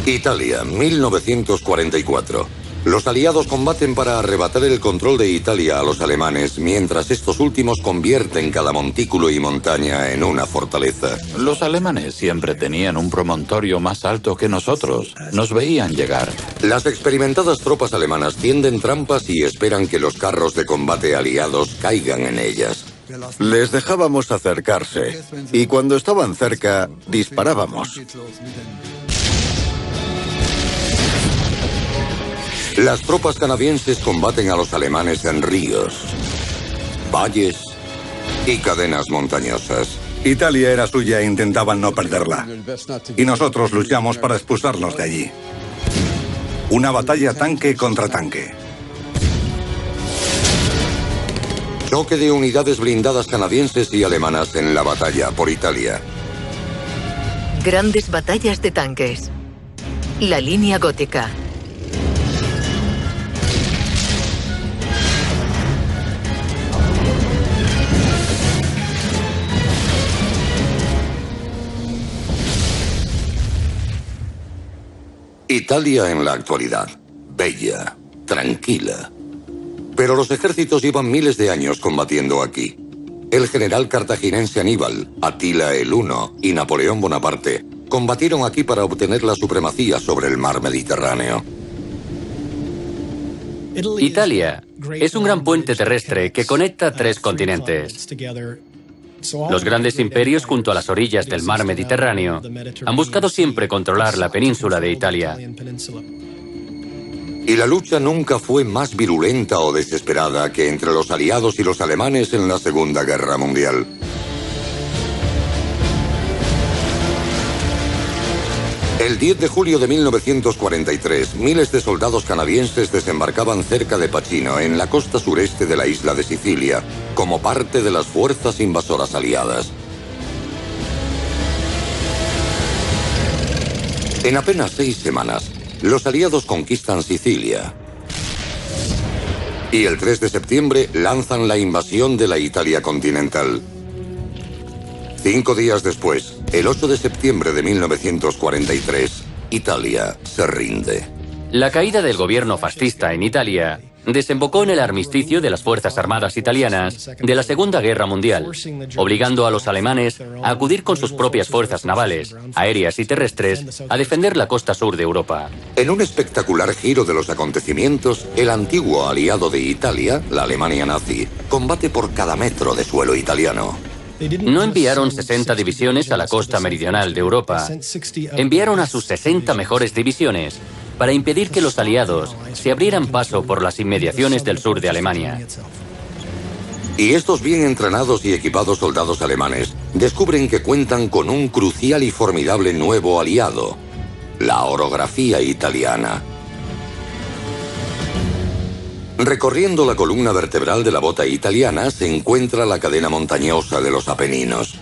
Italia, 1944. Los aliados combaten para arrebatar el control de Italia a los alemanes, mientras estos últimos convierten cada montículo y montaña en una fortaleza. Los alemanes siempre tenían un promontorio más alto que nosotros. Nos veían llegar. Las experimentadas tropas alemanas tienden trampas y esperan que los carros de combate aliados caigan en ellas. Les dejábamos acercarse y cuando estaban cerca, disparábamos. Las tropas canadienses combaten a los alemanes en ríos, valles y cadenas montañosas. Italia era suya e intentaban no perderla. Y nosotros luchamos para expulsarlos de allí. Una batalla tanque contra tanque. Choque de unidades blindadas canadienses y alemanas en la batalla por Italia. Grandes batallas de tanques. La línea gótica. Italia en la actualidad. Bella, tranquila. Pero los ejércitos llevan miles de años combatiendo aquí. El general cartaginense Aníbal, Atila el Huno y Napoleón Bonaparte combatieron aquí para obtener la supremacía sobre el mar Mediterráneo. Italia es un gran puente terrestre que conecta tres continentes. Los grandes imperios junto a las orillas del mar Mediterráneo han buscado siempre controlar la península de Italia. Y la lucha nunca fue más virulenta o desesperada que entre los aliados y los alemanes en la Segunda Guerra Mundial. El 10 de julio de 1943, miles de soldados canadienses desembarcaban cerca de Pachino, en la costa sureste de la isla de Sicilia, como parte de las fuerzas invasoras aliadas. En apenas 6 semanas, los aliados conquistan Sicilia. Y el 3 de septiembre lanzan la invasión de la Italia continental. 5 días después, el 8 de septiembre de 1943, Italia se rinde. La caída del gobierno fascista en Italia desembocó en el armisticio de las Fuerzas Armadas italianas de la Segunda Guerra Mundial, obligando a los alemanes a acudir con sus propias fuerzas navales, aéreas y terrestres a defender la costa sur de Europa. En un espectacular giro de los acontecimientos, el antiguo aliado de Italia, la Alemania nazi, combate por cada metro de suelo italiano. No enviaron 60 divisiones a la costa meridional de Europa. Enviaron a sus 60 mejores divisiones para impedir que los aliados se abrieran paso por las inmediaciones del sur de Alemania. Y estos bien entrenados y equipados soldados alemanes descubren que cuentan con un crucial y formidable nuevo aliado, la orografía italiana. Recorriendo la columna vertebral de la bota italiana se encuentra la cadena montañosa de los Apeninos.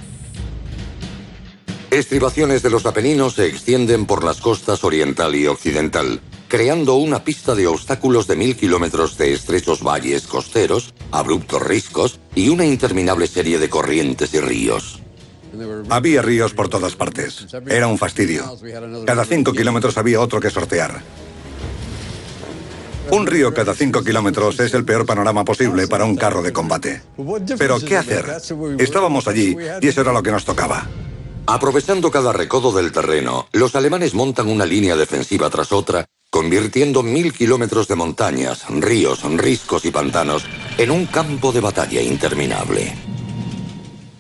Estribaciones de los Apeninos se extienden por las costas oriental y occidental, creando una pista de obstáculos de 1000 kilómetros de estrechos valles costeros, abruptos riscos y una interminable serie de corrientes y ríos. Había ríos por todas partes. Era un fastidio. Cada 5 kilómetros había otro que sortear. Un río cada 5 kilómetros es el peor panorama posible para un carro de combate. Pero, ¿qué hacer? Estábamos allí y eso era lo que nos tocaba. Aprovechando cada recodo del terreno, los alemanes montan una línea defensiva tras otra, convirtiendo 1000 kilómetros de montañas, ríos, riscos y pantanos en un campo de batalla interminable.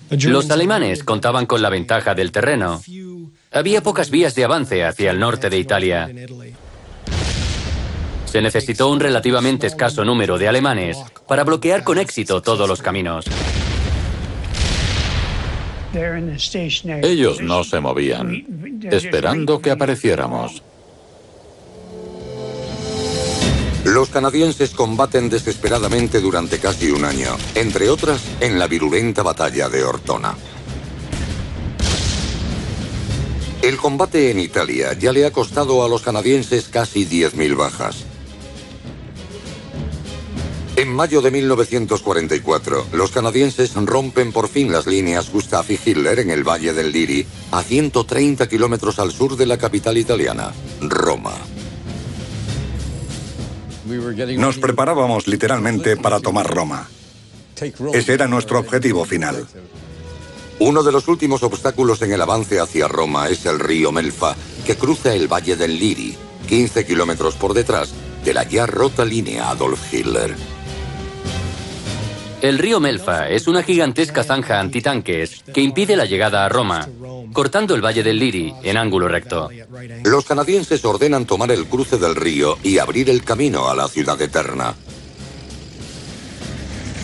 Los alemanes contaban con la ventaja del terreno. Había pocas vías de avance hacia el norte de Italia. Se necesitó un relativamente escaso número de alemanes para bloquear con éxito todos los caminos. Ellos no se movían, esperando que apareciéramos. Los canadienses combaten desesperadamente durante casi un año, entre otras en la virulenta batalla de Ortona. El combate en Italia ya le ha costado a los canadienses casi 10.000 bajas. En mayo de 1944, los canadienses rompen por fin las líneas Gustav y Hitler en el Valle del Liri, a 130 kilómetros al sur de la capital italiana, Roma. Nos preparábamos literalmente para tomar Roma. Ese era nuestro objetivo final. Uno de los últimos obstáculos en el avance hacia Roma es el río Melfa, que cruza el Valle del Liri, 15 kilómetros por detrás de la ya rota línea Adolf Hitler. El río Melfa es una gigantesca zanja antitanques que impide la llegada a Roma, cortando el Valle del Liri en ángulo recto. Los canadienses ordenan tomar el cruce del río y abrir el camino a la ciudad eterna.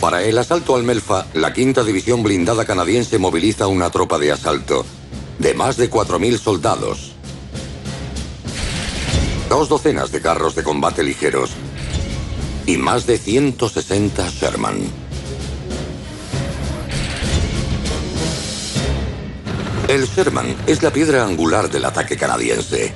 Para el asalto al Melfa, la 5ª División Blindada canadiense moviliza una tropa de asalto de más de 4.000 soldados, 2 docenas de carros de combate ligeros y más de 160 Sherman. El Sherman es la piedra angular del ataque canadiense.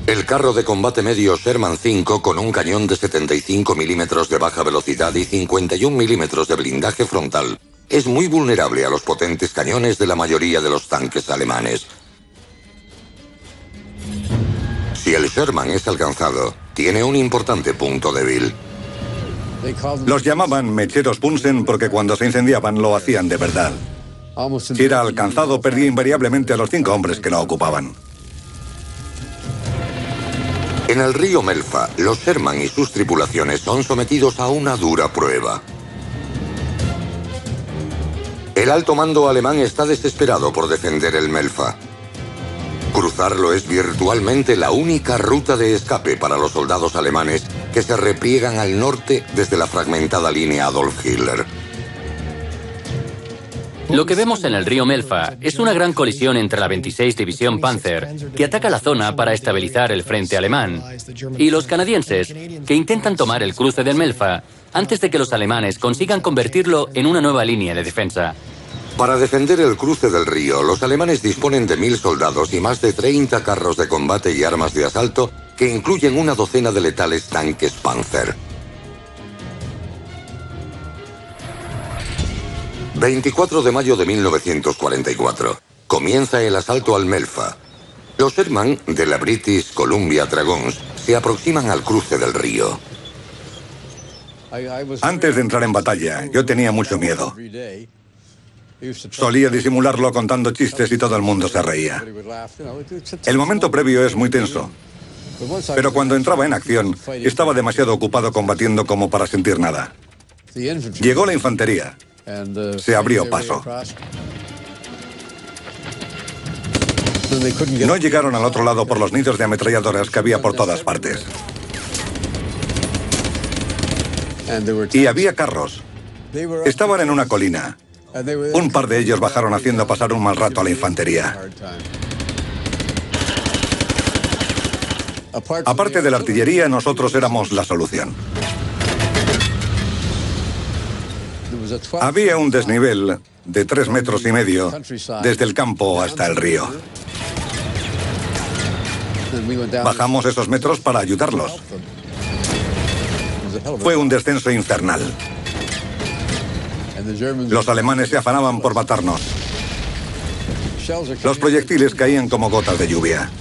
El carro de combate medio Sherman 5 con un cañón de 75 milímetros de baja velocidad y 51 milímetros de blindaje frontal es muy vulnerable a los potentes cañones de la mayoría de los tanques alemanes. Si el Sherman es alcanzado, tiene un importante punto débil. Los llamaban mecheros Bunsen porque cuando se incendiaban lo hacían de verdad. Si era alcanzado, perdía invariablemente a los 5 hombres que lo ocupaban. En el río Melfa, los Sherman y sus tripulaciones son sometidos a una dura prueba. El alto mando alemán está desesperado por defender el Melfa. Cruzarlo es virtualmente la única ruta de escape para los soldados alemanes que se repliegan al norte desde la fragmentada línea Adolf Hitler. Lo que vemos en el río Melfa es una gran colisión entre la 26 División Panzer, que ataca la zona para estabilizar el frente alemán, y los canadienses, que intentan tomar el cruce del Melfa antes de que los alemanes consigan convertirlo en una nueva línea de defensa. Para defender el cruce del río, los alemanes disponen de 1.000 soldados y más de 30 carros de combate y armas de asalto que incluyen una docena de letales tanques Panzer. 24 de mayo de 1944. Comienza el asalto al Melfa. Los Sherman de la British Columbia Dragoons se aproximan al cruce del río. Antes de entrar en batalla, yo tenía mucho miedo. Solía disimularlo contando chistes y todo el mundo se reía. El momento previo es muy tenso. Pero cuando entraba en acción, estaba demasiado ocupado combatiendo como para sentir nada. Llegó la infantería. Se abrió paso. No llegaron al otro lado por los nidos de ametralladoras que había por todas partes. Y había carros. Estaban en una colina. Un par de ellos bajaron haciendo pasar un mal rato a la infantería. Aparte de la artillería, nosotros éramos la solución. Había un desnivel de 3,5 metros desde el campo hasta el río. Bajamos esos metros para ayudarlos. Fue un descenso infernal. Los alemanes se afanaban por matarnos. Los proyectiles caían como gotas de lluvia.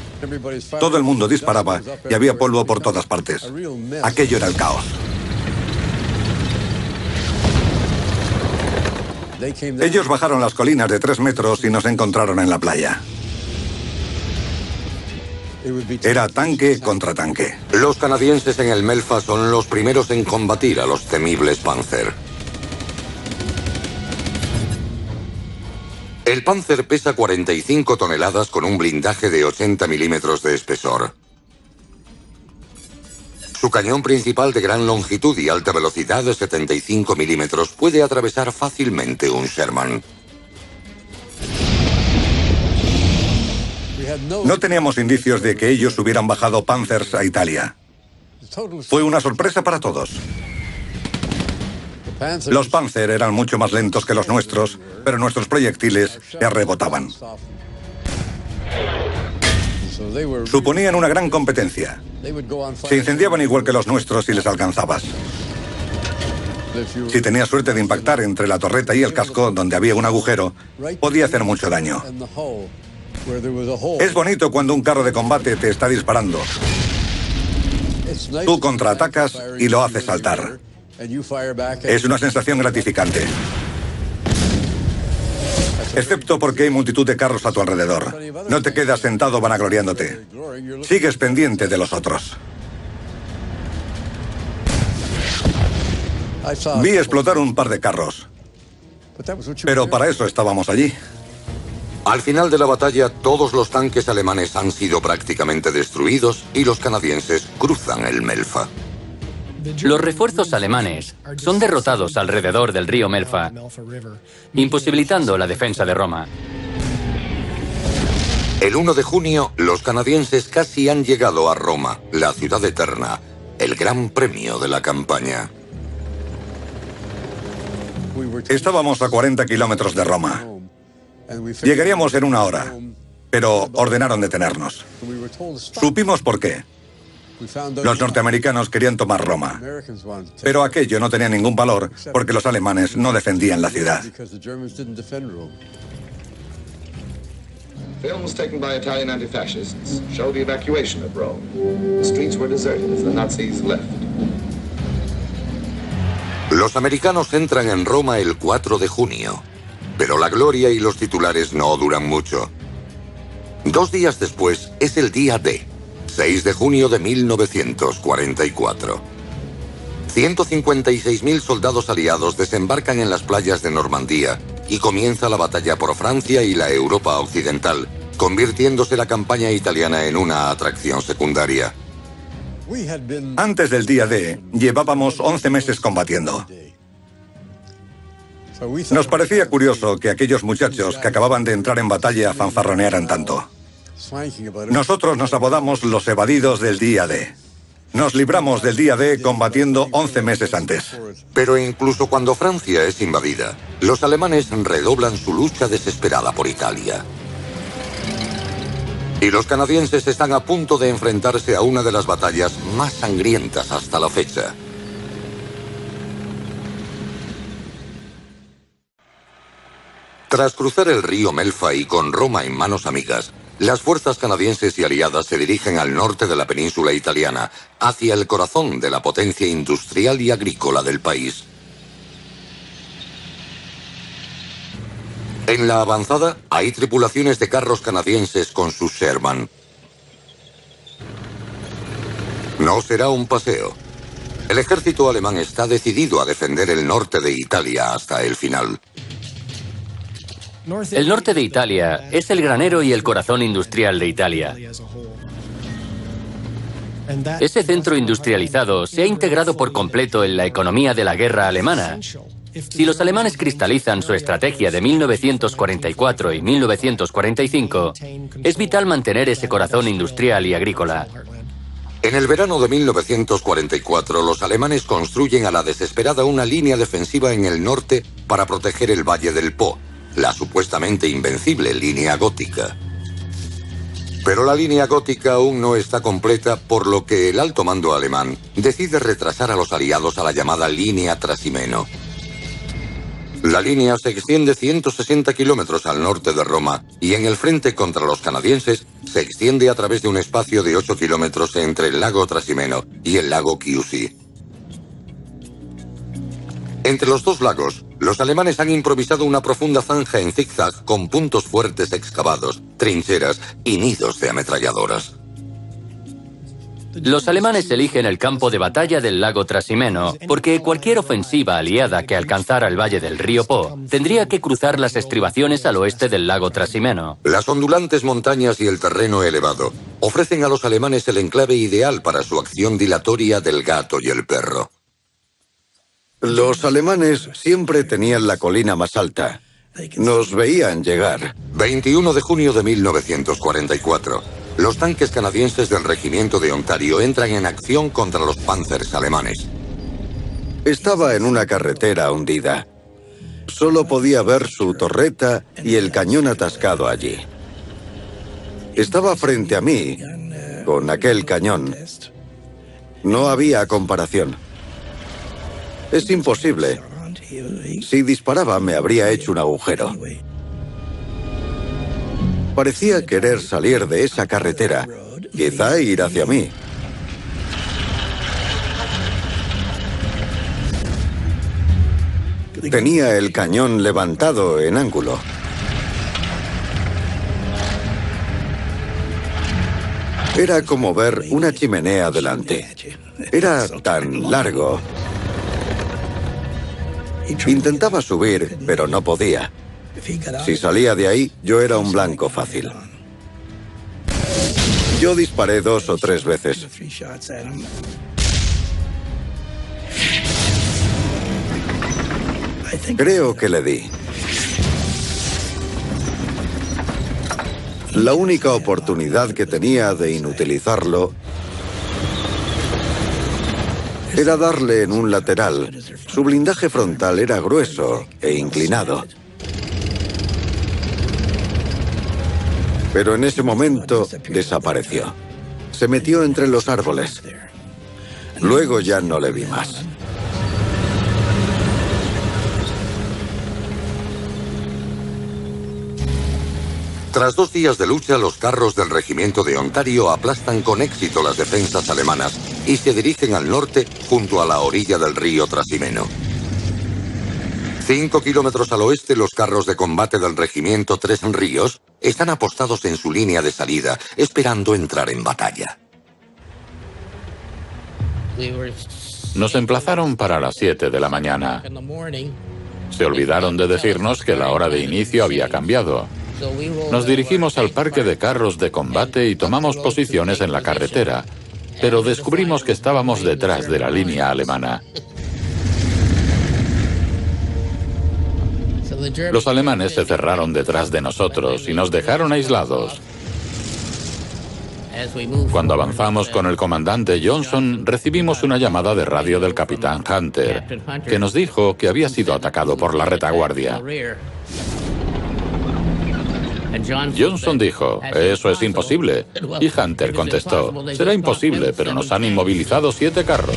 Todo el mundo disparaba y había polvo por todas partes. Aquello era el caos. Ellos bajaron las colinas de 3 metros y nos encontraron en la playa. Era tanque contra tanque. Los canadienses en el Melfa son los primeros en combatir a los temibles Panzer. El Panzer pesa 45 toneladas con un blindaje de 80 milímetros de espesor. Su cañón principal de gran longitud y alta velocidad de 75 milímetros puede atravesar fácilmente un Sherman. No teníamos indicios de que ellos hubieran bajado Panzers a Italia. Fue una sorpresa para todos. Los Panzer eran mucho más lentos que los nuestros, pero nuestros proyectiles les rebotaban. Suponían una gran competencia. Se incendiaban igual que los nuestros si les alcanzabas. Si tenía suerte de impactar entre la torreta y el casco, donde había un agujero, podía hacer mucho daño. Es bonito cuando un carro de combate te está disparando. Tú contraatacas y lo haces saltar. Es una sensación gratificante. Excepto porque hay multitud de carros a tu alrededor. No te quedas sentado vanagloriándote. Sigues pendiente de los otros. Vi explotar un par de carros. Pero para eso estábamos allí. Al final de la batalla, todos los tanques alemanes han sido prácticamente destruidos y los canadienses cruzan el Melfa. Los refuerzos alemanes son derrotados alrededor del río Melfa, imposibilitando la defensa de Roma. El 1 de junio, los canadienses casi han llegado a Roma, la ciudad eterna, el gran premio de la campaña. Estábamos a 40 kilómetros de Roma. Llegaríamos en 1 hora, pero ordenaron detenernos. Supimos por qué. Los norteamericanos querían tomar Roma, pero aquello no tenía ningún valor porque los alemanes no defendían la ciudad. Films taken by Italian anti-fascists show the evacuation of Rome. The streets were deserted as the Nazis left. Los americanos entran en Roma el 4 de junio, pero la gloria y los titulares no duran mucho. 2 días después es el día D, 6 de junio de 1944. 156.000 soldados aliados desembarcan en las playas de Normandía y comienza la batalla por Francia y la Europa occidental, convirtiéndose la campaña italiana en una atracción secundaria. Antes del día D, llevábamos 11 meses combatiendo. Nos parecía curioso que aquellos muchachos que acababan de entrar en batalla fanfarronearan tanto. Nosotros nos apodamos los evadidos del día D. Nos libramos del día D combatiendo 11 meses antes. Pero incluso cuando Francia es invadida, los alemanes redoblan su lucha desesperada por Italia. Y los canadienses están a punto de enfrentarse a una de las batallas más sangrientas hasta la fecha. Tras cruzar el río Melfa y con Roma en manos amigas, las fuerzas canadienses y aliadas se dirigen al norte de la península italiana, hacia el corazón de la potencia industrial y agrícola del país. En la avanzada hay tripulaciones de carros canadienses con sus Sherman. No será un paseo. El ejército alemán está decidido a defender el norte de Italia hasta el final. El norte de Italia es el granero y el corazón industrial de Italia. Ese centro industrializado se ha integrado por completo en la economía de la guerra alemana. Si los alemanes cristalizan su estrategia de 1944 y 1945, es vital mantener ese corazón industrial y agrícola. En el verano de 1944, los alemanes construyen a la desesperada una línea defensiva en el norte para proteger el Valle del Po, la supuestamente invencible línea gótica. Pero la línea gótica aún no está completa, por lo que el alto mando alemán decide retrasar a los aliados a la llamada línea Trasimeno. La línea se extiende 160 kilómetros al norte de Roma y en el frente contra los canadienses se extiende a través de un espacio de 8 kilómetros entre el lago Trasimeno y el lago Chiusi. Entre los dos lagos, los alemanes han improvisado una profunda zanja en zigzag con puntos fuertes excavados, trincheras y nidos de ametralladoras. Los alemanes eligen el campo de batalla del lago Trasimeno porque cualquier ofensiva aliada que alcanzara el valle del río Po tendría que cruzar las estribaciones al oeste del lago Trasimeno. Las ondulantes montañas y el terreno elevado ofrecen a los alemanes el enclave ideal para su acción dilatoria del gato y el perro. Los alemanes siempre tenían la colina más alta. Nos veían llegar. 21 de junio de 1944. Los tanques canadienses del regimiento de Ontario entran en acción contra los Panzers alemanes. Estaba en una carretera hundida. Solo podía ver su torreta y el cañón atascado allí. Estaba frente a mí, con aquel cañón. No había comparación. Es imposible. Si disparaba, me habría hecho un agujero. Parecía querer salir de esa carretera, quizá ir hacia mí. Tenía el cañón levantado en ángulo. Era como ver una chimenea delante. Era tan largo. Intentaba subir, pero no podía. Si salía de ahí, yo era un blanco fácil. Yo disparé 2 o 3 veces. Creo que le di. La única oportunidad que tenía de inutilizarlo era darle en un lateral. Su blindaje frontal era grueso e inclinado. Pero en ese momento desapareció. Se metió entre los árboles. Luego ya no le vi más. Tras 2 días de lucha, los carros del regimiento de Ontario aplastan con éxito las defensas alemanas y se dirigen al norte junto a la orilla del río Trasimeno. 5 kilómetros al oeste, los carros de combate del regimiento Tres Ríos están apostados en su línea de salida, esperando entrar en batalla. Nos emplazaron para las 7 de la mañana. Se olvidaron de decirnos que la hora de inicio había cambiado. Nos dirigimos al parque de carros de combate y tomamos posiciones en la carretera, pero descubrimos que estábamos detrás de la línea alemana. Los alemanes se cerraron detrás de nosotros y nos dejaron aislados. Cuando avanzamos con el comandante Johnson, recibimos una llamada de radio del capitán Hunter, que nos dijo que había sido atacado por la retaguardia. Johnson dijo, eso es imposible. Y Hunter contestó, será imposible, pero nos han inmovilizado 7 carros.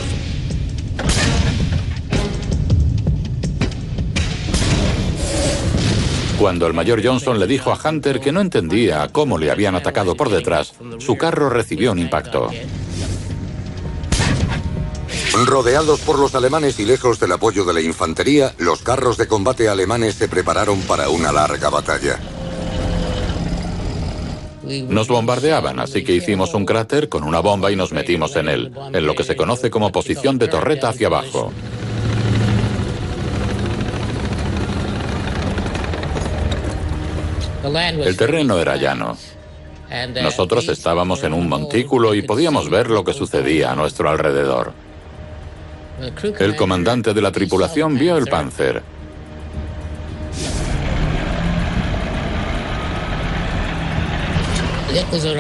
Cuando el mayor Johnson le dijo a Hunter que no entendía cómo le habían atacado por detrás, su carro recibió un impacto. Rodeados por los alemanes y lejos del apoyo de la infantería, los carros de combate alemanes se prepararon para una larga batalla. Nos bombardeaban, así que hicimos un cráter con una bomba y nos metimos en él, en lo que se conoce como posición de torreta hacia abajo. El terreno era llano. Nosotros estábamos en un montículo y podíamos ver lo que sucedía a nuestro alrededor. El comandante de la tripulación vio el Panzer.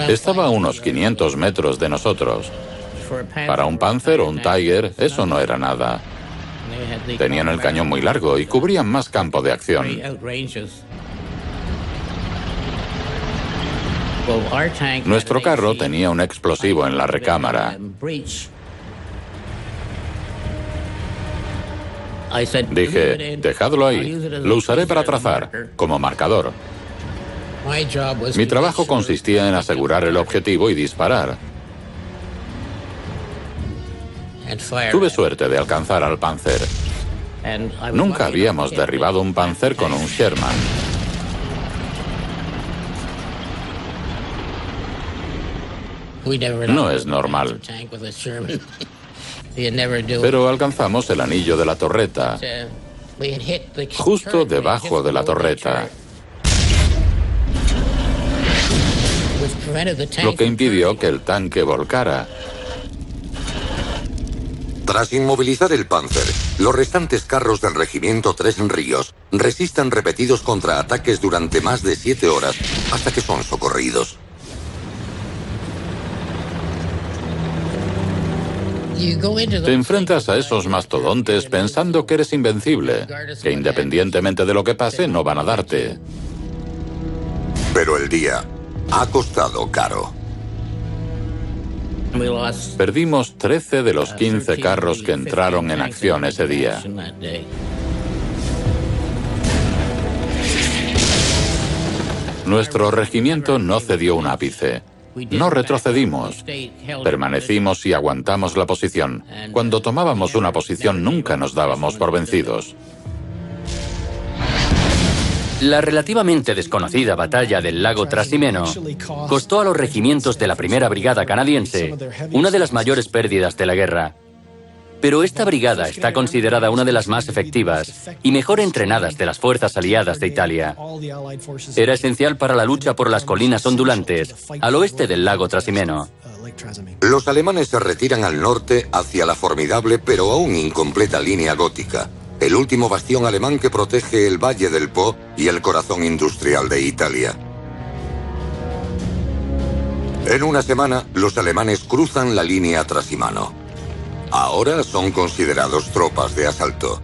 Estaba a unos 500 metros de nosotros. Para un Panzer o un Tiger, eso no era nada. Tenían el cañón muy largo y cubrían más campo de acción. Nuestro carro tenía un explosivo en la recámara. Dije, dejadlo ahí, lo usaré para trazar, como marcador. Mi trabajo consistía en asegurar el objetivo y disparar. Tuve suerte de alcanzar al Panzer. Nunca habíamos derribado un Panzer con un Sherman. No es normal. Pero alcanzamos el anillo de la torreta, justo debajo de la torreta, lo que impidió que el tanque volcara. Tras inmovilizar el Panzer, los restantes carros del regimiento Tres Ríos resisten repetidos contraataques durante más de 7 horas hasta que son socorridos. Te enfrentas a esos mastodontes pensando que eres invencible, que independientemente de lo que pase no van a darte. Pero el día ha costado caro. Perdimos 13 de los 15 carros que entraron en acción ese día. Nuestro regimiento no cedió un ápice. No retrocedimos. Permanecimos y aguantamos la posición. Cuando tomábamos una posición nunca nos dábamos por vencidos. La relativamente desconocida batalla del lago Trasimeno costó a los regimientos de la Primera Brigada canadiense una de las mayores pérdidas de la guerra. Pero esta brigada está considerada una de las más efectivas y mejor entrenadas de las fuerzas aliadas de Italia. Era esencial para la lucha por las colinas ondulantes al oeste del lago Trasimeno. Los alemanes se retiran al norte hacia la formidable pero aún incompleta línea gótica, el último bastión alemán que protege el Valle del Po y el corazón industrial de Italia. En una semana, los alemanes cruzan la línea Trasimeno. Ahora son considerados tropas de asalto.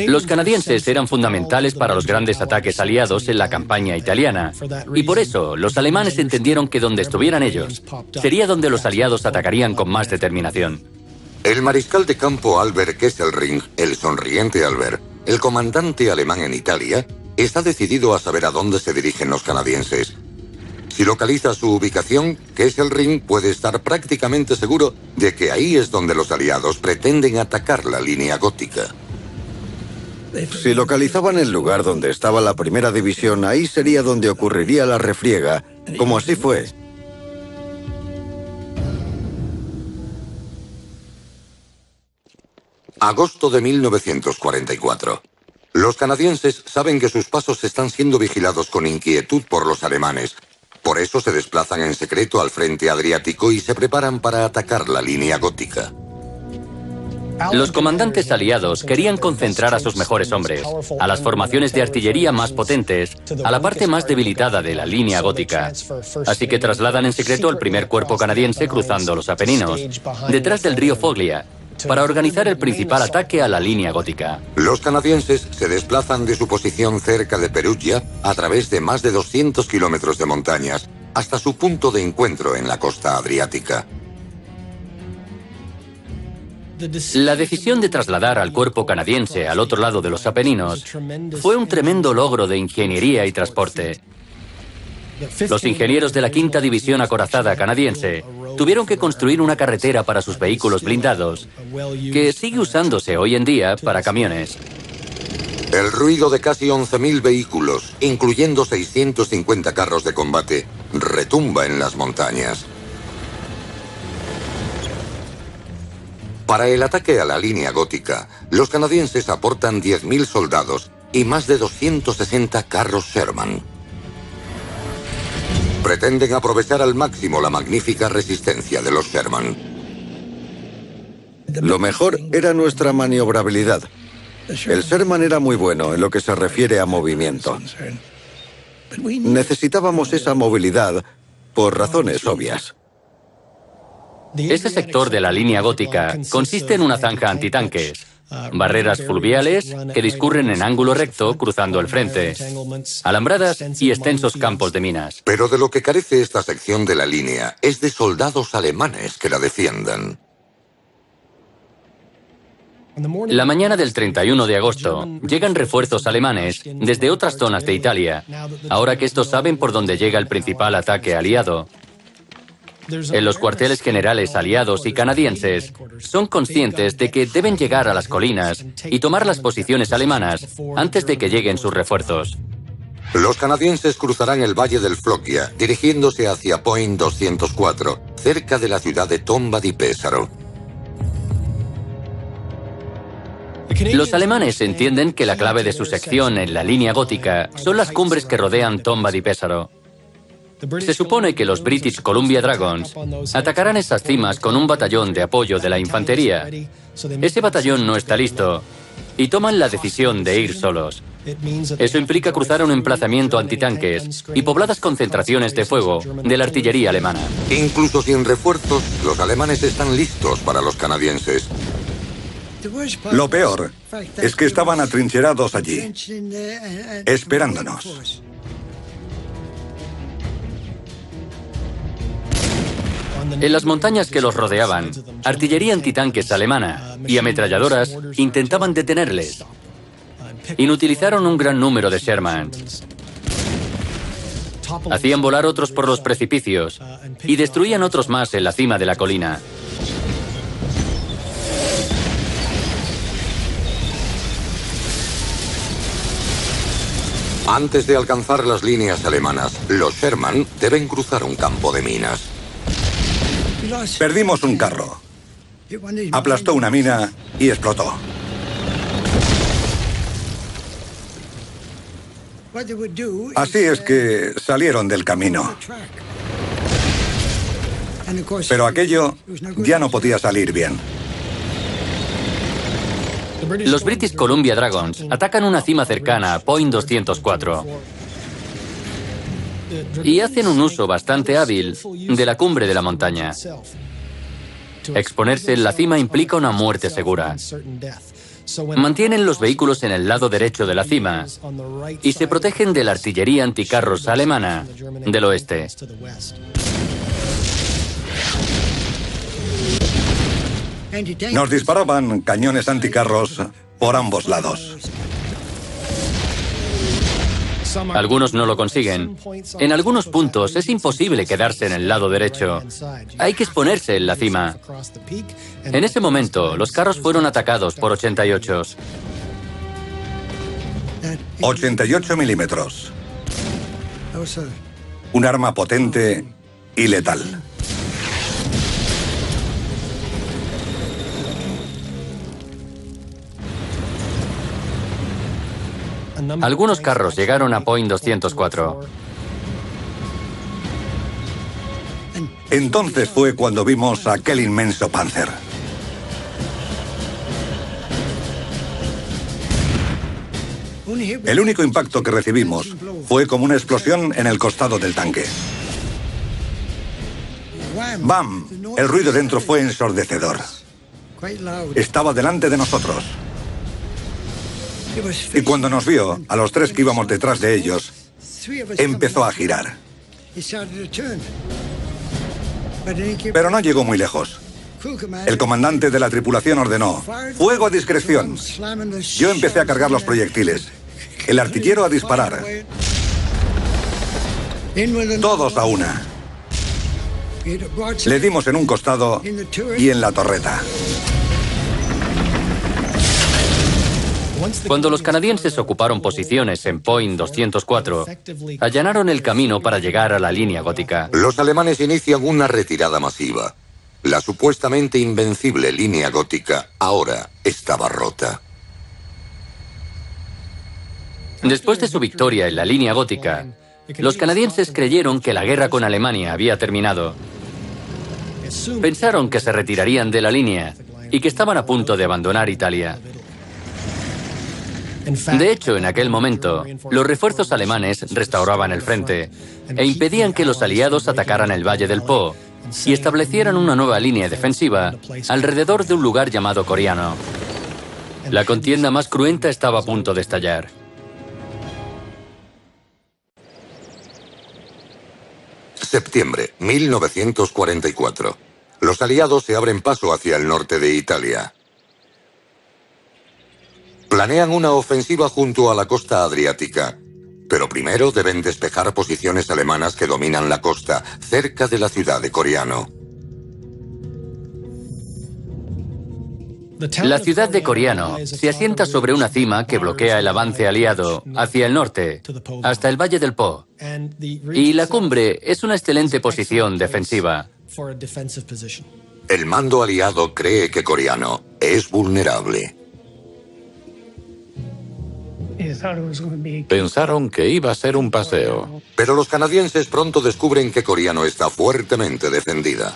Los canadienses eran fundamentales para los grandes ataques aliados en la campaña italiana, y por eso los alemanes entendieron que donde estuvieran ellos, sería donde los aliados atacarían con más determinación. El mariscal de campo Albert Kesselring, el sonriente Albert, el comandante alemán en Italia, está decidido a saber a dónde se dirigen los canadienses. Si localiza su ubicación, Kesselring puede estar prácticamente seguro de que ahí es donde los aliados pretenden atacar la línea gótica. Si localizaban el lugar donde estaba la primera división, ahí sería donde ocurriría la refriega, como así fue. Agosto de 1944. Los canadienses saben que sus pasos están siendo vigilados con inquietud por los alemanes. Por eso se desplazan en secreto al frente adriático y se preparan para atacar la línea gótica. Los comandantes aliados querían concentrar a sus mejores hombres, a las formaciones de artillería más potentes, a la parte más debilitada de la línea gótica. Así que trasladan en secreto al primer cuerpo canadiense cruzando los Apeninos, detrás del río Foglia, para organizar el principal ataque a la línea gótica. Los canadienses se desplazan de su posición cerca de Perugia a través de más de 200 kilómetros de montañas hasta su punto de encuentro en la costa adriática. La decisión de trasladar al cuerpo canadiense al otro lado de los Apeninos fue un tremendo logro de ingeniería y transporte. Los ingenieros de la 5ª División Acorazada canadiense tuvieron que construir una carretera para sus vehículos blindados, que sigue usándose hoy en día para camiones. El ruido de casi 11.000 vehículos, incluyendo 650 carros de combate, retumba en las montañas. Para el ataque a la línea gótica, los canadienses aportan 10.000 soldados y más de 260 carros Sherman. Pretenden aprovechar al máximo la magnífica resistencia de los Sherman. Lo mejor era nuestra maniobrabilidad. El Sherman era muy bueno en lo que se refiere a movimiento. Necesitábamos esa movilidad por razones obvias. Este sector de la línea gótica consiste en una zanja antitanques, barreras fluviales que discurren en ángulo recto cruzando el frente, alambradas y extensos campos de minas. Pero de lo que carece esta sección de la línea es de soldados alemanes que la defiendan. La mañana del 31 de agosto llegan refuerzos alemanes desde otras zonas de Italia, ahora que estos saben por dónde llega el principal ataque aliado. En los cuarteles generales aliados y canadienses son conscientes de que deben llegar a las colinas y tomar las posiciones alemanas antes de que lleguen sus refuerzos. Los canadienses cruzarán el Valle del Foglia, dirigiéndose hacia Point 204, cerca de la ciudad de Tomba di Pesaro. Los alemanes entienden que la clave de su sección en la línea gótica son las cumbres que rodean Tomba di Pesaro. Se supone que los British Columbia Dragons atacarán esas cimas con un batallón de apoyo de la infantería. Ese batallón no está listo y toman la decisión de ir solos. Eso implica cruzar un emplazamiento antitanques y pobladas concentraciones de fuego de la artillería alemana. Incluso sin refuerzos, los alemanes están listos para los canadienses. Lo peor es que estaban atrincherados allí, esperándonos. En las montañas que los rodeaban, artillería antitanques alemana y ametralladoras intentaban detenerles. Inutilizaron un gran número de Shermans. Hacían volar otros por los precipicios y destruían otros más en la cima de la colina. Antes de alcanzar las líneas alemanas, los Sherman deben cruzar un campo de minas. Perdimos un carro. Aplastó una mina y explotó. Así es que salieron del camino. Pero aquello ya no podía salir bien. Los British Columbia Dragons atacan una cima cercana a Point 204 y hacen un uso bastante hábil de la cumbre de la montaña. Exponerse en la cima implica una muerte segura. Mantienen los vehículos en el lado derecho de la cima y se protegen de la artillería anticarros alemana del oeste. Nos disparaban cañones anticarros por ambos lados. Algunos no lo consiguen. En algunos puntos es imposible quedarse en el lado derecho. Hay que exponerse en la cima. En ese momento, los carros fueron atacados por 88. 88 milímetros. Un arma potente y letal. Algunos carros llegaron a Point 204. Entonces fue cuando vimos aquel inmenso Panzer. El único impacto que recibimos fue como una explosión en el costado del tanque. ¡Bam! El ruido dentro fue ensordecedor. Estaba delante de nosotros. Y cuando nos vio, a los tres que íbamos detrás de ellos, empezó a girar. Pero no llegó muy lejos. El comandante de la tripulación ordenó: ¡fuego a discreción! Yo empecé a cargar los proyectiles. El artillero a disparar. Todos a una. Le dimos en un costado y en la torreta. Cuando los canadienses ocuparon posiciones en Point 204, allanaron el camino para llegar a la línea gótica. Los alemanes inician una retirada masiva. La supuestamente invencible línea gótica ahora estaba rota. Después de su victoria en la línea gótica, los canadienses creyeron que la guerra con Alemania había terminado. Pensaron que se retirarían de la línea y que estaban a punto de abandonar Italia. De hecho, en aquel momento, los refuerzos alemanes restauraban el frente e impedían que los aliados atacaran el Valle del Po y establecieran una nueva línea defensiva alrededor de un lugar llamado Coriano. La contienda más cruenta estaba a punto de estallar. Septiembre 1944. Los aliados se abren paso hacia el norte de Italia. Planean una ofensiva junto a la costa adriática, pero primero deben despejar posiciones alemanas que dominan la costa, cerca de la ciudad de Coriano. La ciudad de Coriano se asienta sobre una cima que bloquea el avance aliado hacia el norte, hasta el Valle del Po. Y la cumbre es una excelente posición defensiva. El mando aliado cree que Coriano es vulnerable. Pensaron que iba a ser un paseo. Pero los canadienses pronto descubren que Coriano está fuertemente defendida.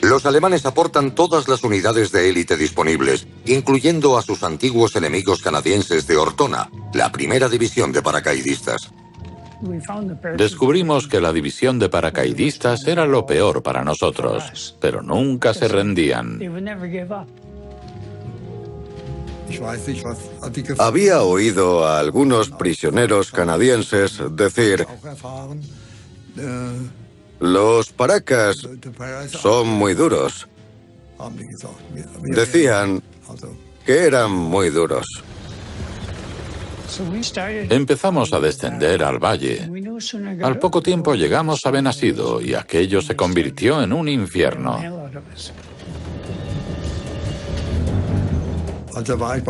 Los alemanes aportan todas las unidades de élite disponibles, incluyendo a sus antiguos enemigos canadienses de Ortona, la primera división de paracaidistas. Descubrimos que la división de paracaidistas era lo peor para nosotros, pero nunca se rendían. Había oído a algunos prisioneros canadienses decir: Los paracas son muy duros. Decían que eran muy duros. Empezamos a descender al valle. Al poco tiempo llegamos a Benasido y aquello se convirtió en un infierno.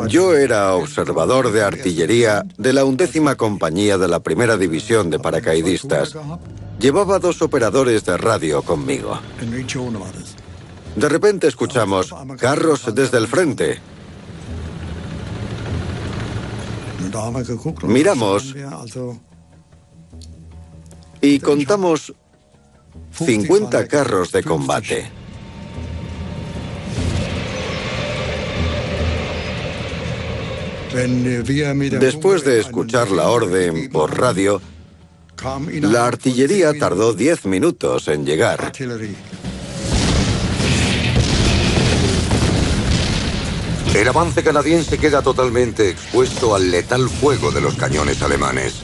Yo era observador de artillería de la 11ª compañía de la primera división de paracaidistas. Llevaba 2 operadores de radio conmigo. De repente escuchamos carros desde el frente. Miramos y contamos 50 carros de combate. Después de escuchar la orden por radio, la artillería tardó 10 minutos en llegar. El avance canadiense queda totalmente expuesto al letal fuego de los cañones alemanes.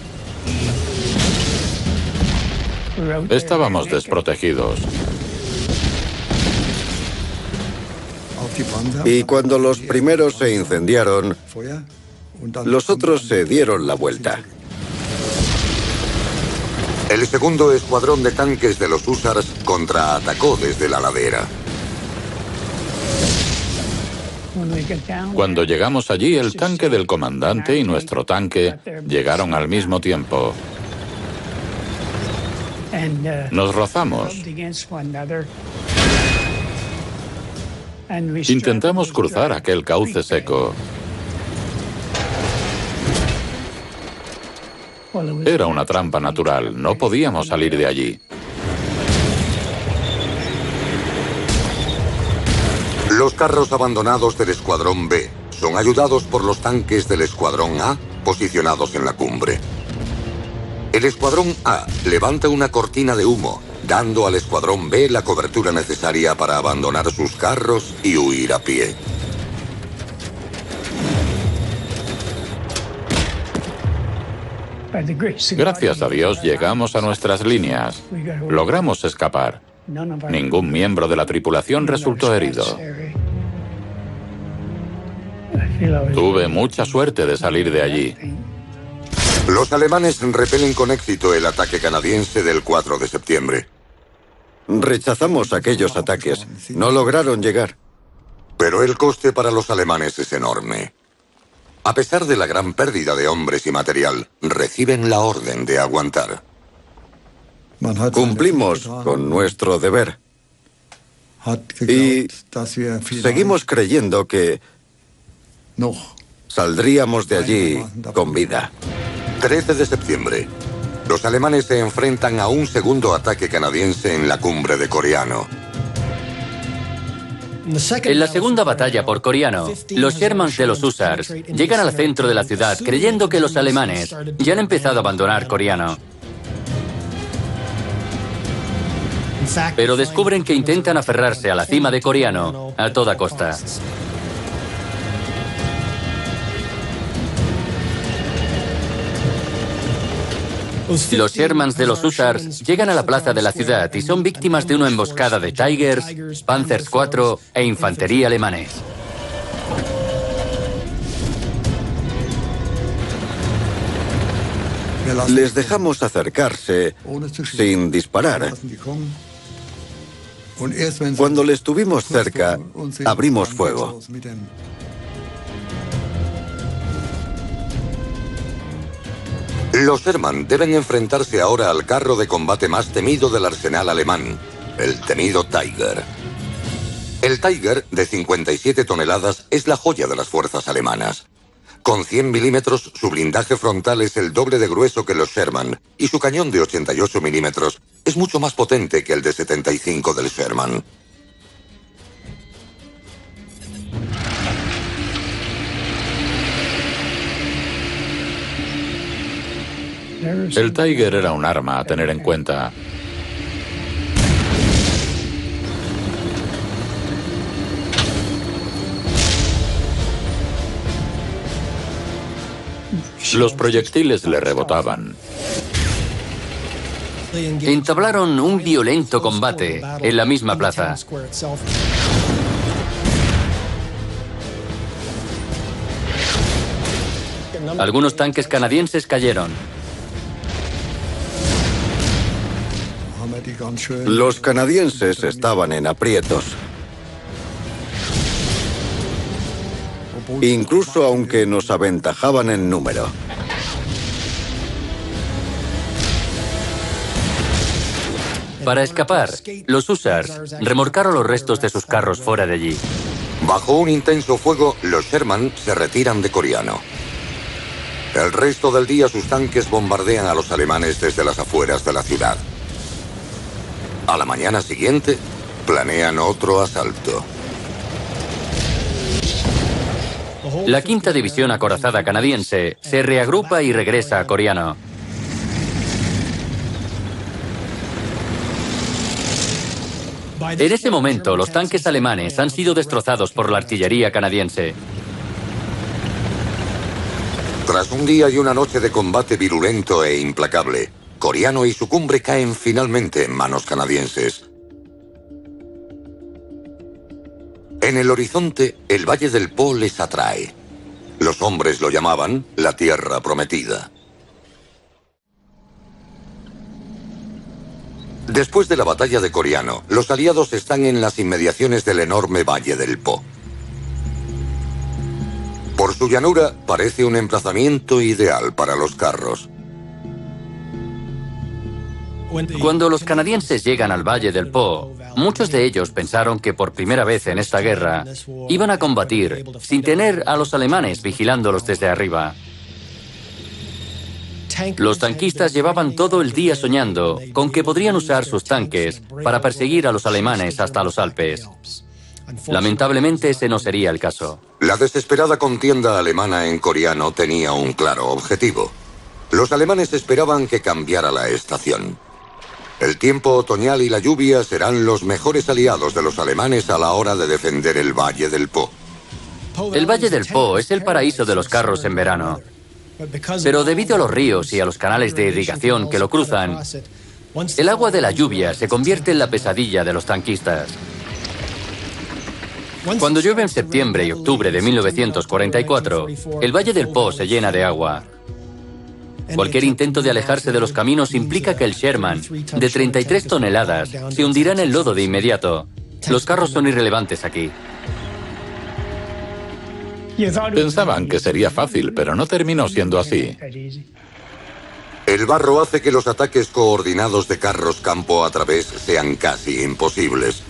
Estábamos desprotegidos. Y cuando los primeros se incendiaron, los otros se dieron la vuelta. El segundo escuadrón de tanques de los húsares contraatacó desde la ladera. Cuando llegamos allí, el tanque del comandante y nuestro tanque llegaron al mismo tiempo. Nos rozamos. Intentamos cruzar aquel cauce seco. Era una trampa natural, no podíamos salir de allí. Los carros abandonados del Escuadrón B son ayudados por los tanques del Escuadrón A posicionados en la cumbre. El Escuadrón A levanta una cortina de humo, dando al Escuadrón B la cobertura necesaria para abandonar sus carros y huir a pie. Gracias a Dios llegamos a nuestras líneas. Logramos escapar. Ningún miembro de la tripulación resultó herido. Tuve mucha suerte de salir de allí. Los alemanes repelen con éxito el ataque canadiense del 4 de septiembre. Rechazamos aquellos ataques. No lograron llegar. Pero el coste para los alemanes es enorme. A pesar de la gran pérdida de hombres y material, reciben la orden de aguantar. Cumplimos con nuestro deber. Y seguimos creyendo que saldríamos de allí con vida. 13 de septiembre. Los alemanes se enfrentan a un segundo ataque canadiense en la cumbre de Coreano. En la segunda batalla por Coreano, los Shermans de los húsares llegan al centro de la ciudad creyendo que los alemanes ya han empezado a abandonar Coreano. Pero descubren que intentan aferrarse a la cima de Coreano a toda costa. Los Shermans de los húsares llegan a la plaza de la ciudad y son víctimas de una emboscada de Tigers, Panzers IV e infantería alemanes. Les dejamos acercarse sin disparar. Cuando les tuvimos cerca, abrimos fuego. Los Sherman deben enfrentarse ahora al carro de combate más temido del arsenal alemán, el temido Tiger. El Tiger, de 57 toneladas, es la joya de las fuerzas alemanas. Con 100 milímetros, su blindaje frontal es el doble de grueso que los Sherman, y su cañón de 88 milímetros es mucho más potente que el de 75 del Sherman. El Tiger era un arma a tener en cuenta. Los proyectiles le rebotaban. Entablaron un violento combate en la misma plaza. Algunos tanques canadienses cayeron. Los canadienses estaban en aprietos. Incluso aunque nos aventajaban en número. Para escapar, los húsars remolcaron los restos de sus carros fuera de allí. Bajo un intenso fuego, los Sherman se retiran de Coriano. El resto del día sus tanques bombardean a los alemanes desde las afueras de la ciudad. A la mañana siguiente, planean otro asalto. La quinta división acorazada canadiense se reagrupa y regresa a Coriano. En ese momento, los tanques alemanes han sido destrozados por la artillería canadiense. Tras un día y una noche de combate virulento e implacable, Coriano y su cumbre caen finalmente en manos canadienses. En el horizonte, el Valle del Po les atrae. Los hombres lo llamaban la Tierra Prometida. Después de la batalla de Coriano, los aliados están en las inmediaciones del enorme Valle del Po. Por su llanura, parece un emplazamiento ideal para los carros. Cuando los canadienses llegan al Valle del Po, muchos de ellos pensaron que por primera vez en esta guerra iban a combatir sin tener a los alemanes vigilándolos desde arriba. Los tanquistas llevaban todo el día soñando con que podrían usar sus tanques para perseguir a los alemanes hasta los Alpes. Lamentablemente ese no sería el caso. La desesperada contienda alemana en Coriano tenía un claro objetivo. Los alemanes esperaban que cambiara la estación. El tiempo otoñal y la lluvia serán los mejores aliados de los alemanes a la hora de defender el Valle del Po. El Valle del Po es el paraíso de los carros en verano. Pero debido a los ríos y a los canales de irrigación que lo cruzan, el agua de la lluvia se convierte en la pesadilla de los tanquistas. Cuando llueve en septiembre y octubre de 1944, el Valle del Po se llena de agua. Cualquier intento de alejarse de los caminos implica que el Sherman, de 33 toneladas, se hundirá en el lodo de inmediato. Los carros son irrelevantes aquí. Pensaban que sería fácil, pero no terminó siendo así. El barro hace que los ataques coordinados de carros campo a través sean casi imposibles.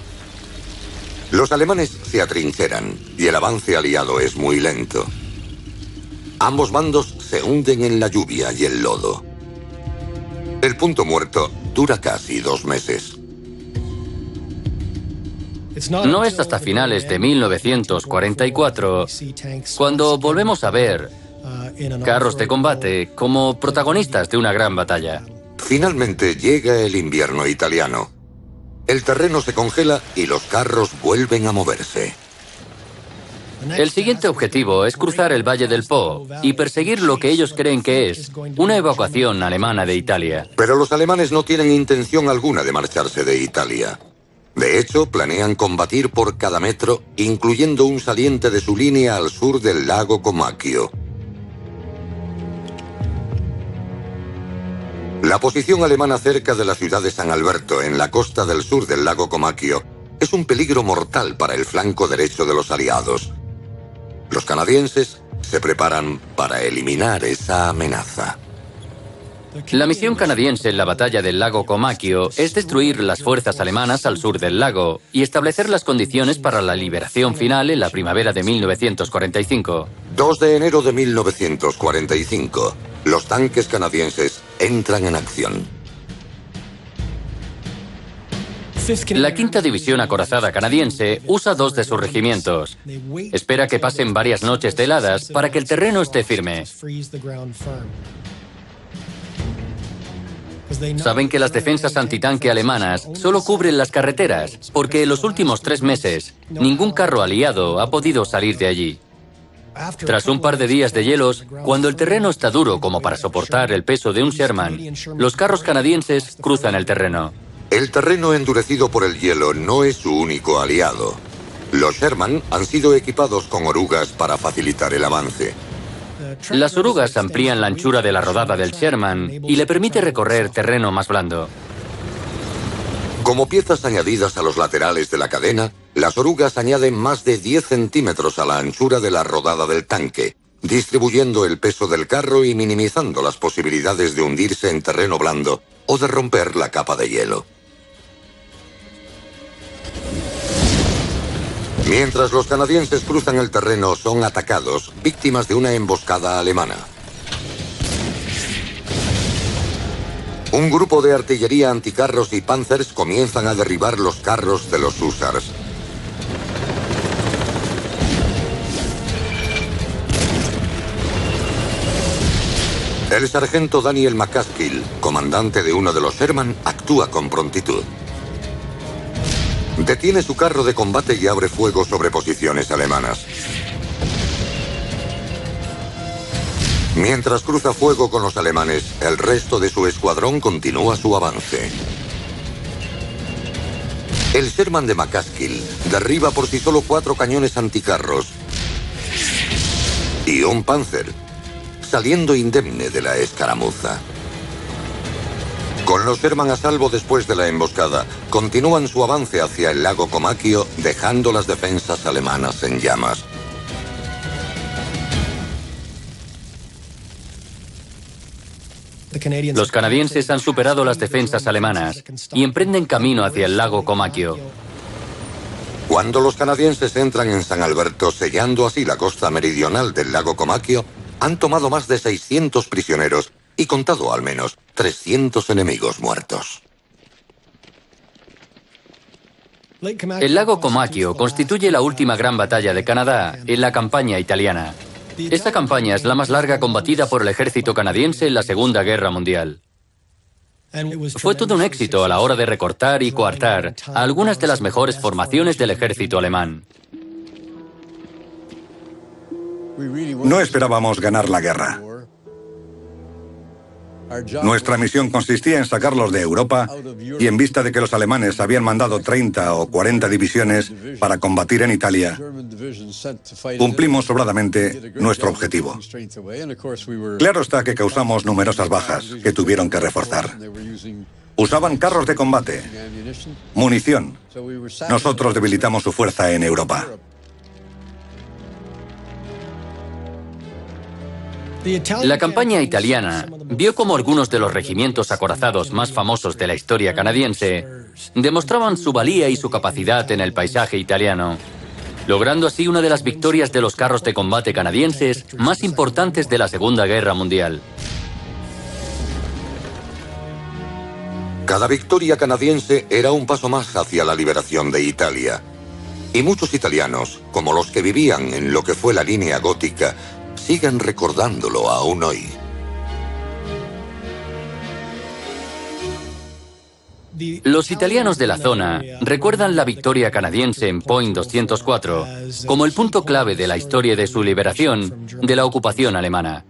Los alemanes se atrincheran y el avance aliado es muy lento. Ambos bandos se hunden en la lluvia y el lodo. El punto muerto dura casi 2 meses. No es hasta finales de 1944 cuando volvemos a ver carros de combate como protagonistas de una gran batalla. Finalmente llega el invierno italiano. El terreno se congela y los carros vuelven a moverse. El siguiente objetivo es cruzar el Valle del Po y perseguir lo que ellos creen que es una evacuación alemana de Italia. Pero los alemanes no tienen intención alguna de marcharse de Italia. De hecho, planean combatir por cada metro, incluyendo un saliente de su línea al sur del lago Comacchio. La posición alemana cerca de la ciudad de San Alberto, en la costa del sur del lago Comacchio, es un peligro mortal para el flanco derecho de los aliados. Los canadienses se preparan para eliminar esa amenaza. La misión canadiense en la batalla del lago Comacchio es destruir las fuerzas alemanas al sur del lago y establecer las condiciones para la liberación final en la primavera de 1945. 2 de enero de 1945. Los tanques canadienses entran en acción. La quinta división acorazada canadiense usa 2 de sus regimientos. Espera que pasen varias noches de heladas para que el terreno esté firme. Saben que las defensas antitanque alemanas solo cubren las carreteras, porque en los últimos 3 meses ningún carro aliado ha podido salir de allí. Tras un par de días de hielos, cuando el terreno está duro como para soportar el peso de un Sherman, los carros canadienses cruzan el terreno. El terreno endurecido por el hielo no es su único aliado. Los Sherman han sido equipados con orugas para facilitar el avance. Las orugas amplían la anchura de la rodada del Sherman y le permite recorrer terreno más blando. Como piezas añadidas a los laterales de la cadena, las orugas añaden más de 10 centímetros a la anchura de la rodada del tanque, distribuyendo el peso del carro y minimizando las posibilidades de hundirse en terreno blando o de romper la capa de hielo. Mientras los canadienses cruzan el terreno, son atacados, víctimas de una emboscada alemana. Un grupo de artillería anticarros y Panzers comienzan a derribar los carros de los húsars. El sargento Daniel McCaskill, comandante de uno de los Sherman, actúa con prontitud. Detiene su carro de combate y abre fuego sobre posiciones alemanas. Mientras cruza fuego con los alemanes, el resto de su escuadrón continúa su avance. El Sherman de McCaskill derriba por sí solo 4 cañones anticarros y un Panzer, saliendo indemne de la escaramuza. Con los Sherman a salvo después de la emboscada, continúan su avance hacia el lago Comacchio, dejando las defensas alemanas en llamas. Los canadienses han superado las defensas alemanas y emprenden camino hacia el lago Comacchio. Cuando los canadienses entran en San Alberto, sellando así la costa meridional del lago Comacchio, han tomado más de 600 prisioneros y contado al menos 300 enemigos muertos. El lago Comacchio constituye la última gran batalla de Canadá en la campaña italiana. Esta campaña es la más larga combatida por el ejército canadiense en la Segunda Guerra Mundial. Fue todo un éxito a la hora de recortar y coartar a algunas de las mejores formaciones del ejército alemán. No esperábamos ganar la guerra. Nuestra misión consistía en sacarlos de Europa y en vista de que los alemanes habían mandado 30 o 40 divisiones para combatir en Italia, cumplimos sobradamente nuestro objetivo. Claro está que causamos numerosas bajas que tuvieron que reforzar. Usaban carros de combate, munición. Nosotros debilitamos su fuerza en Europa. La campaña italiana vio como algunos de los regimientos acorazados más famosos de la historia canadiense demostraban su valía y su capacidad en el paisaje italiano, logrando así una de las victorias de los carros de combate canadienses más importantes de la Segunda Guerra Mundial. Cada victoria canadiense era un paso más hacia la liberación de Italia. Y muchos italianos, como los que vivían en lo que fue la línea gótica, siguen recordándolo aún hoy. Los italianos de la zona recuerdan la victoria canadiense en Point 204 como el punto clave de la historia de su liberación de la ocupación alemana.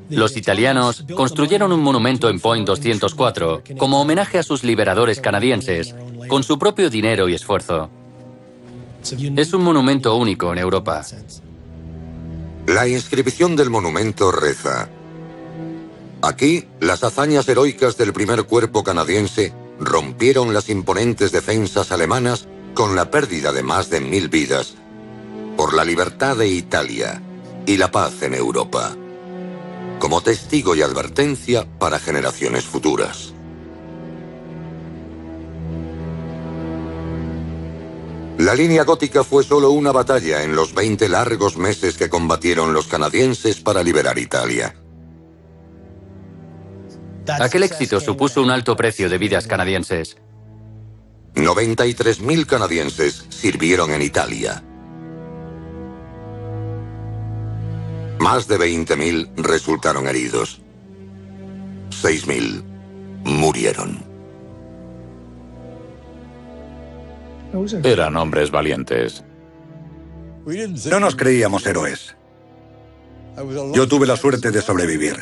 Los italianos construyeron un monumento en Point 204 como homenaje a sus liberadores canadienses, con su propio dinero y esfuerzo. Es un monumento único en Europa. La inscripción del monumento reza: aquí, las hazañas heroicas del primer cuerpo canadiense rompieron las imponentes defensas alemanas con la pérdida de más de 1000 vidas, por la libertad de Italia y la paz en Europa, como testigo y advertencia para generaciones futuras. La línea gótica fue solo una batalla en los 20 largos meses que combatieron los canadienses para liberar Italia. Aquel éxito supuso un alto precio de vidas canadienses. 93.000 canadienses sirvieron en Italia. Más de 20.000 resultaron heridos. 6.000 murieron. Eran hombres valientes. No nos creíamos héroes. Yo tuve la suerte de sobrevivir.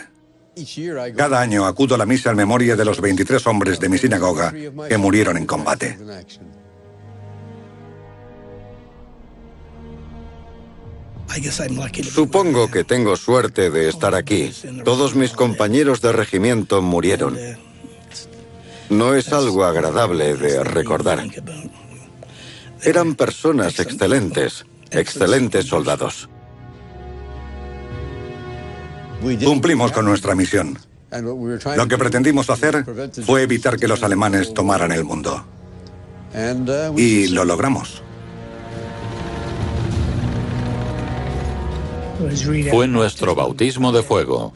Cada año acudo a la misa en memoria de los 23 hombres de mi sinagoga que murieron en combate. Supongo que tengo suerte de estar aquí. Todos mis compañeros de regimiento murieron. No es algo agradable de recordar. Eran personas excelentes, excelentes soldados. Cumplimos con nuestra misión. Lo que pretendimos hacer fue evitar que los alemanes tomaran el mundo. Y lo logramos. Fue nuestro bautismo de fuego.